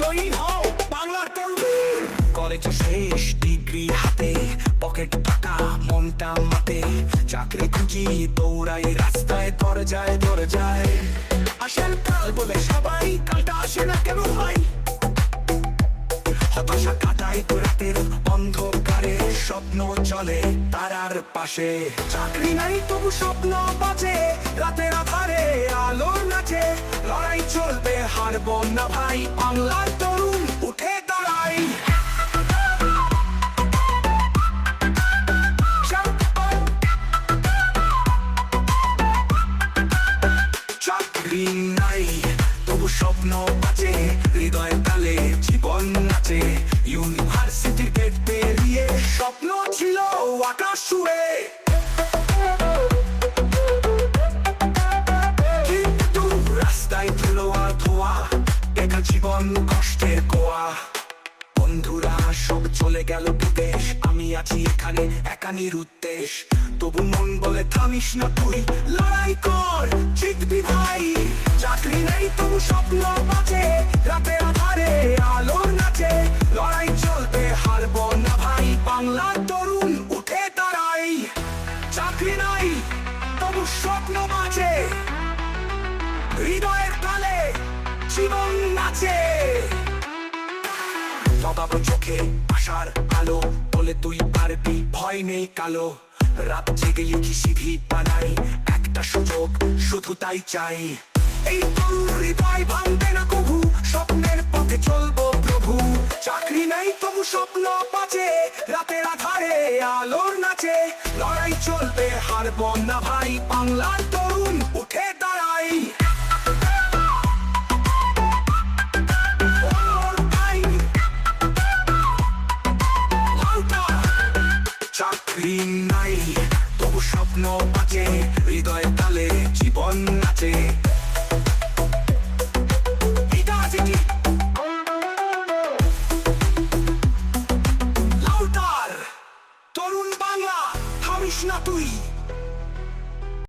তৈরি হও বাংলার তরুণ। কলেজ শেষ, ডিগ্রি হাতে, পকেট টাকা, মনটা মাতে, চাকরি খুঁজি, দৌড়াই রাস্তায়, দরজায় দরজায়। আসেন কাল বলে সবাই, কালটা আসে না কেন হয়? হতাশা কাটাই রাতের অন্ধকারে, স্বপ্ন চলে তারার পাশে। চাকরি নাই তবু স্বপ্ন বাজে, রাতের আধারে আলোর নাচে। লড়াই চলবে, হারবো না ভাই, বাংলার তরুণ উঠে দাঁড়াই। চাকরি নাই তবু স্বপ্ন বাঁচে, হৃদয় তালে জীবন নাচে। ইউনিভার্সিটি গেট পেরিয়ে স্বপ্ন ছিল আকাশ ছুঁয়ে, কিন্তু রাস্তায় ধুলো আর ধোয়া, দেখা জীবন কষ্টের কোয়া। বন্ধুরা সব চলে গেল বিদেশ, আমি আছি এখানে একা নিরুদ্দেশ। তবু মন বলে থামিস না তুই, লড়াই কর, জিতবি ভাই। চাকরি নেই তবু স্বপ্ন বাঁচে, রাতের আধারে আলোর নাচে। লড়াই চলবে, হারবো না ভাই, বাংলার তরুণ উঠে দাঁড়াই। চাকরি নাই তবু স্বপ্ন বাঁচে, হৃদয়ের তালে জীবন নাচে। জবাব চোখে আশার আলো, বলে তুই পারবি, ভয় নেই কালো। রাত জেগে লিখি সিভি বানাই, একটা সুযোগ শুধু তাই চাই। এই তরুণ হৃদয় ভাঙবে না কভু, স্বপ্নের পথে চলবো প্রভু। চাকরি নাই তবু স্বপ্ন বাঁচে, রাতের আধারে আলোর নাচে। লড়াই চলবে, হারবো না ভাই, বাংলার তরুণ উঠে দাঁড়াই। চাকরি নাই তবু স্বপ্ন বাঁচে, হৃদয় তালে জীবন নাচে। লাউটার তরুণ বাংলা, থামিস না তুই।